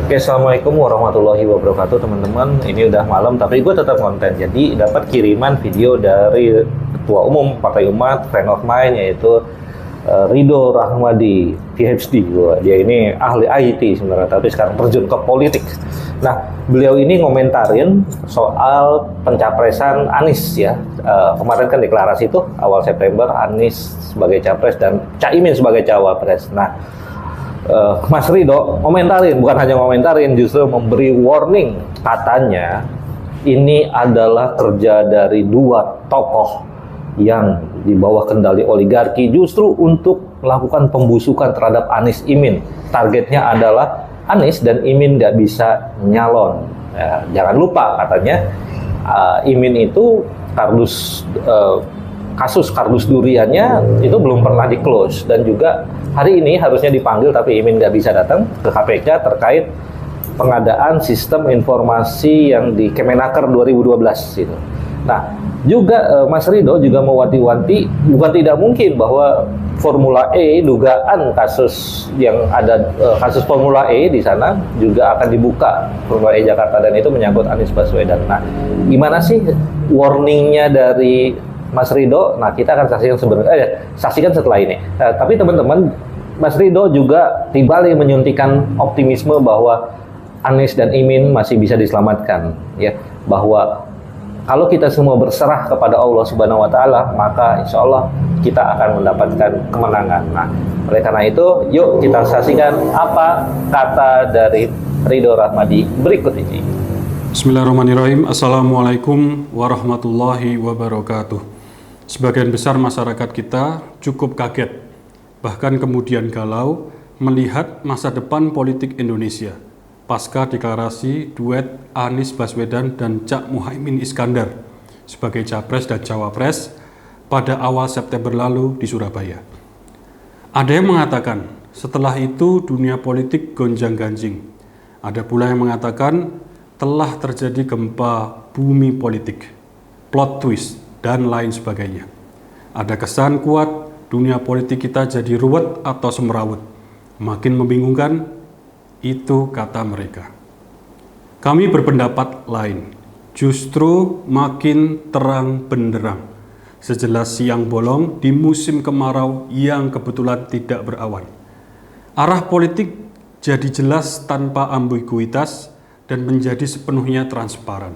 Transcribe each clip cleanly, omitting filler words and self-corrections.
Oke, Assalamualaikum warahmatullahi wabarakatuh teman-teman. Ini udah malam tapi gue tetap konten. Jadi dapat kiriman video dari Ketua Umum Partai Umat, friend of mine, yaitu Ridho Rahmadi, PhD. Dia ini ahli IT sebenarnya, tapi sekarang terjun ke politik. Nah, beliau ini ngomentarin soal pencapresan Anies ya. Kemarin kan deklarasi itu awal September, Anies sebagai capres dan Caimin sebagai cawapres. Nah, Mas Ridho komentarin, bukan hanya komentarin, justru memberi warning. Katanya ini adalah kerja dari dua tokoh yang di bawah kendali oligarki justru untuk melakukan pembusukan terhadap Anies Imin. Targetnya adalah Anies dan Imin nggak bisa nyalon. Ya, jangan lupa katanya Imin itu kasus kardus duriannya itu belum pernah di-close, dan juga hari ini harusnya dipanggil tapi Imin nggak bisa datang ke KPK terkait pengadaan sistem informasi yang di Kemenaker 2012 itu. Nah, juga Mas Ridho juga mewanti-wanti bukan tidak mungkin bahwa Formula E, dugaan kasus yang ada kasus Formula E di sana juga akan dibuka, Formula E Jakarta, dan itu menyangkut Anies Baswedan. Nah, gimana sih warningnya dari Mas Ridho? Nah, kita akan saksikan setelah ini. Tapi teman-teman, Mas Ridho juga kembali menyuntikkan optimisme bahwa Anies dan Imin masih bisa diselamatkan, ya. Bahwa kalau kita semua berserah kepada Allah Subhanahu Wa Taala, maka insya Allah kita akan mendapatkan kemenangan. Nah, oleh karena itu, yuk kita saksikan apa kata dari Ridho Rahmadi berikut ini. Bismillahirrahmanirrahim. Assalamualaikum warahmatullahi wabarakatuh. Sebagian besar masyarakat kita cukup kaget, bahkan kemudian galau melihat masa depan politik Indonesia pasca deklarasi duet Anies Baswedan dan Cak Muhaimin Iskandar sebagai capres dan cawapres pada awal September lalu di Surabaya. Ada yang mengatakan setelah itu dunia politik gonjang-ganjing. Ada pula yang mengatakan telah terjadi gempa bumi politik, plot twist, dan lain sebagainya. Ada kesan kuat dunia politik kita jadi ruwet atau semerawut. Makin membingungkan, itu kata mereka. Kami berpendapat lain. Justru makin terang benderang, sejelas siang bolong di musim kemarau yang kebetulan tidak berawan. Arah politik jadi jelas tanpa ambiguitas dan menjadi sepenuhnya transparan.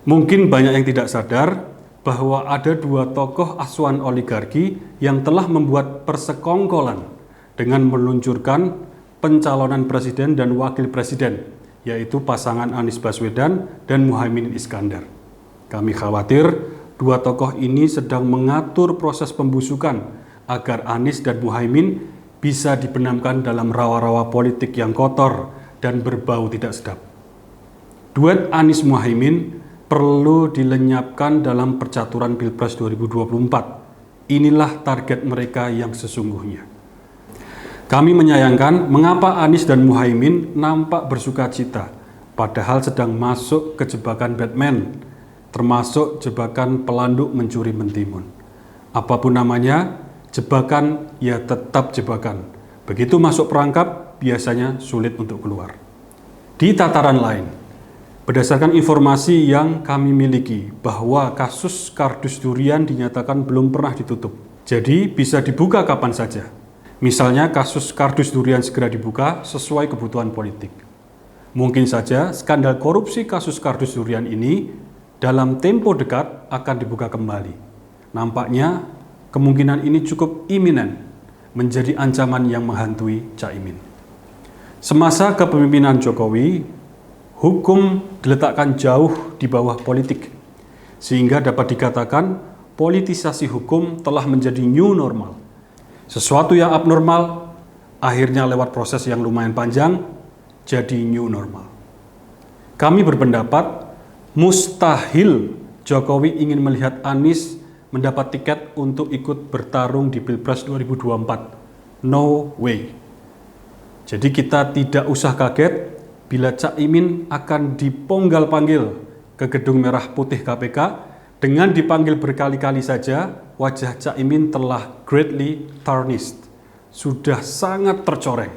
Mungkin banyak yang tidak sadar bahwa ada dua tokoh asuhan oligarki yang telah membuat persekongkolan dengan meluncurkan pencalonan presiden dan wakil presiden, yaitu pasangan Anies Baswedan dan Muhaimin Iskandar. Kami khawatir dua tokoh ini sedang mengatur proses pembusukan agar Anies dan Muhaimin bisa dibenamkan dalam rawa-rawa politik yang kotor dan berbau tidak sedap. Duet Anies Muhaimin perlu dilenyapkan dalam percaturan Pilpres 2024. Inilah target mereka yang sesungguhnya. Kami menyayangkan mengapa Anies dan Muhaimin nampak bersukacita, padahal sedang masuk ke jebakan Batman, termasuk jebakan pelanduk mencuri mentimun. Apapun namanya, jebakan ya tetap jebakan. Begitu masuk perangkap, biasanya sulit untuk keluar. Di tataran lain, berdasarkan informasi yang kami miliki bahwa kasus kardus durian dinyatakan belum pernah ditutup. Jadi bisa dibuka kapan saja. Misalnya kasus kardus durian segera dibuka sesuai kebutuhan politik. Mungkin saja skandal korupsi kasus kardus durian ini dalam tempo dekat akan dibuka kembali. Nampaknya kemungkinan ini cukup iminen menjadi ancaman yang menghantui Caimin. Semasa kepemimpinan Jokowi, hukum diletakkan jauh di bawah politik, sehingga dapat dikatakan politisasi hukum telah menjadi new normal. Sesuatu yang abnormal, akhirnya lewat proses yang lumayan panjang, jadi new normal. Kami berpendapat, mustahil Jokowi ingin melihat Anies mendapat tiket untuk ikut bertarung di Pilpres 2024. No way. Jadi kita tidak usah kaget bila Caimin akan diponggal-panggil ke Gedung Merah Putih KPK. Dengan dipanggil berkali-kali saja, wajah Caimin telah greatly tarnished, sudah sangat tercoreng.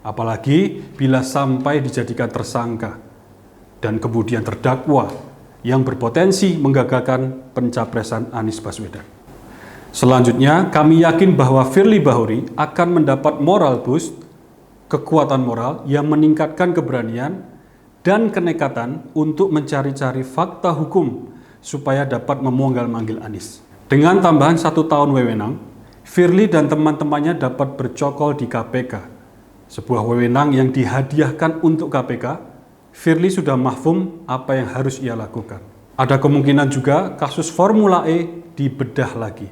apalagi bila sampai dijadikan tersangka dan kemudian terdakwa yang berpotensi menggagalkan pencapresan Anies Baswedan. Selanjutnya, kami yakin bahwa Firly Bahuri akan mendapat moral boost, kekuatan moral yang meningkatkan keberanian dan kenekatan untuk mencari-cari fakta hukum supaya dapat memonggal-manggil Anies. Dengan tambahan 1 tahun wewenang, Firly dan teman-temannya dapat bercokol di KPK. Sebuah wewenang yang dihadiahkan untuk KPK, Firly sudah mahfum apa yang harus ia lakukan. Ada kemungkinan juga kasus Formula E dibedah lagi.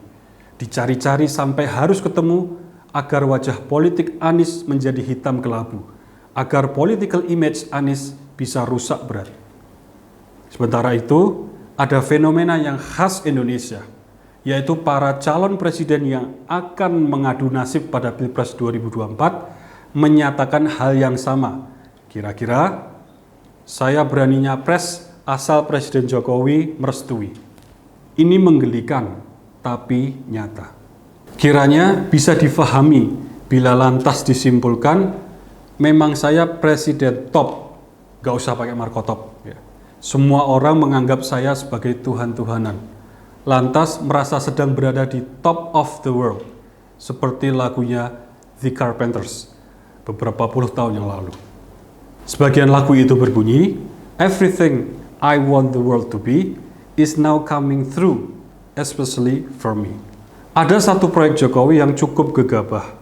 Dicari-cari sampai harus ketemu agar wajah politik Anies menjadi hitam kelabu. Agar political image Anies bisa rusak berat. Sementara itu, ada fenomena yang khas Indonesia, yaitu para calon presiden yang akan mengadu nasib pada Pilpres 2024 menyatakan hal yang sama. Kira-kira, saya berani nyapres asal Presiden Jokowi merestui. Ini menggelikan, tapi nyata. Kiranya bisa difahami bila lantas disimpulkan, memang saya presiden top, gak usah pakai markotop. Semua orang menganggap saya sebagai Tuhan-Tuhanan. Lantas merasa sedang berada di top of the world, seperti lagunya The Carpenters beberapa puluh tahun yang lalu. Sebagian lagu itu berbunyi, "Everything I want the world to be is now coming through, especially for me." Ada satu proyek Jokowi yang cukup gegabah,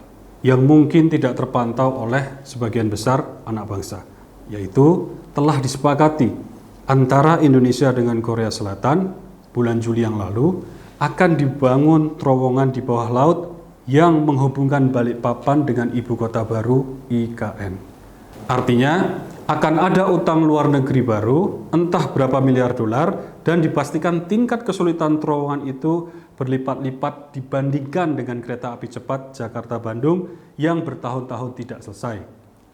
yang mungkin tidak terpantau oleh sebagian besar anak bangsa, yaitu telah disepakati antara Indonesia dengan Korea Selatan bulan Juli yang lalu akan dibangun terowongan di bawah laut yang menghubungkan Balikpapan dengan ibu kota baru IKN. Artinya akan ada utang luar negeri baru entah berapa miliar dolar dan dipastikan tingkat kesulitan terowongan itu berlipat-lipat dibandingkan dengan kereta api cepat Jakarta-Bandung yang bertahun-tahun tidak selesai.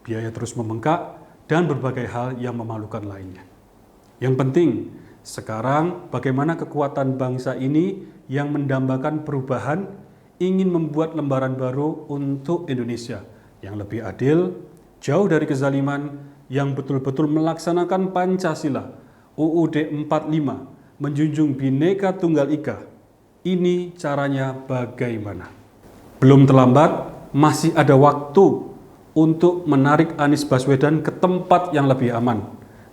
Biaya terus membengkak dan berbagai hal yang memalukan lainnya. Yang penting, sekarang bagaimana kekuatan bangsa ini yang mendambakan perubahan ingin membuat lembaran baru untuk Indonesia yang lebih adil, jauh dari kezaliman, yang betul-betul melaksanakan Pancasila, UUD 45, menjunjung Bhinneka Tunggal Ika. Ini caranya bagaimana? Belum terlambat, masih ada waktu untuk menarik Anies Baswedan ke tempat yang lebih aman.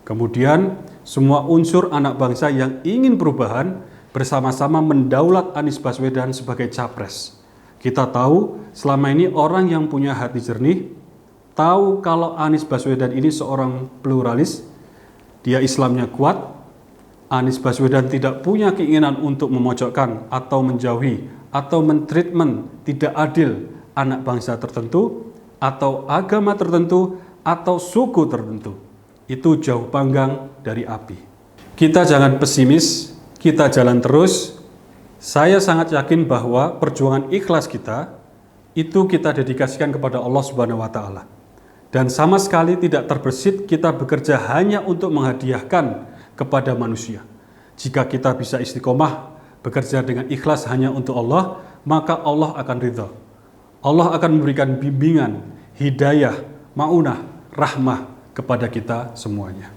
Kemudian, semua unsur anak bangsa yang ingin perubahan bersama-sama mendaulat Anies Baswedan sebagai capres. Kita tahu selama ini orang yang punya hati jernih tahu kalau Anies Baswedan ini seorang pluralis, dia Islamnya kuat, Anies Baswedan tidak punya keinginan untuk memojokkan atau menjauhi atau mentreatment tidak adil anak bangsa tertentu atau agama tertentu atau suku tertentu. Itu jauh panggang dari api. Kita jangan pesimis, kita jalan terus. Saya sangat yakin bahwa perjuangan ikhlas kita itu kita dedikasikan kepada Allah Subhanahu wa taala. Dan sama sekali tidak terbersit kita bekerja hanya untuk menghadiahkan kepada manusia. Jika kita bisa istiqomah bekerja dengan ikhlas hanya untuk Allah, maka Allah akan ridha. Allah akan memberikan bimbingan, hidayah, maunah, rahmah kepada kita semuanya.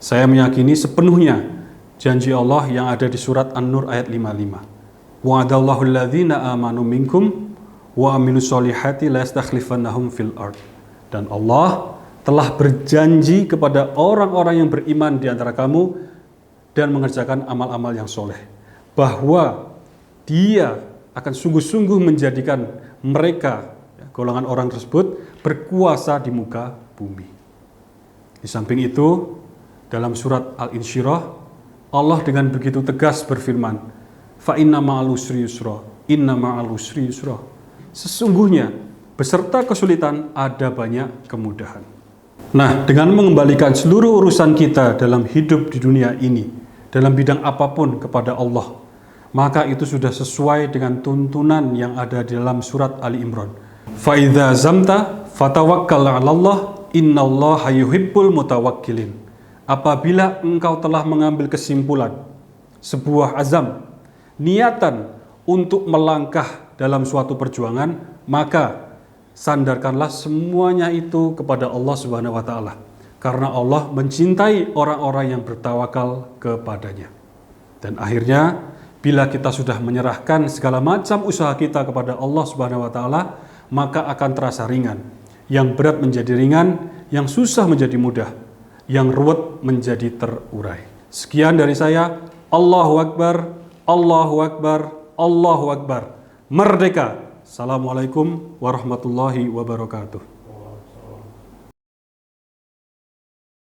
Saya meyakini sepenuhnya janji Allah yang ada di surat An-Nur ayat 55. Wa'adallahu alladhina amanu minkum wa amilus solihati la yastakhlifannahum fil ard. Dan Allah telah berjanji kepada orang-orang yang beriman di antara kamu dan mengerjakan amal-amal yang soleh, bahwa Dia akan sungguh-sungguh menjadikan mereka, golongan orang tersebut, berkuasa di muka bumi. Di samping itu, dalam surat Al-Insyirah, Allah dengan begitu tegas berfirman, "Fa inna ma'al usri yusra, inna ma'al usri yusra." Sesungguhnya, beserta kesulitan ada banyak kemudahan. Nah, dengan mengembalikan seluruh urusan kita dalam hidup di dunia ini, dalam bidang apapun kepada Allah, maka itu sudah sesuai dengan tuntunan yang ada di dalam surat Ali Imran. Fa idza zamta fatawakkal 'alallah innallaha yuhibbul mutawakkilin. Apabila engkau telah mengambil kesimpulan, sebuah azam, niatan untuk melangkah dalam suatu perjuangan, maka sandarkanlah semuanya itu kepada Allah Subhanahu wa taala. Karena Allah mencintai orang-orang yang bertawakal kepadanya. Dan akhirnya bila kita sudah menyerahkan segala macam usaha kita kepada Allah Subhanahu wa taala, maka akan terasa ringan. Yang berat menjadi ringan, yang susah menjadi mudah, yang ruwet menjadi terurai. Sekian dari saya. Allahu Akbar, Allahu Akbar, Allahu Akbar. Merdeka. Assalamualaikum warahmatullahi wabarakatuh.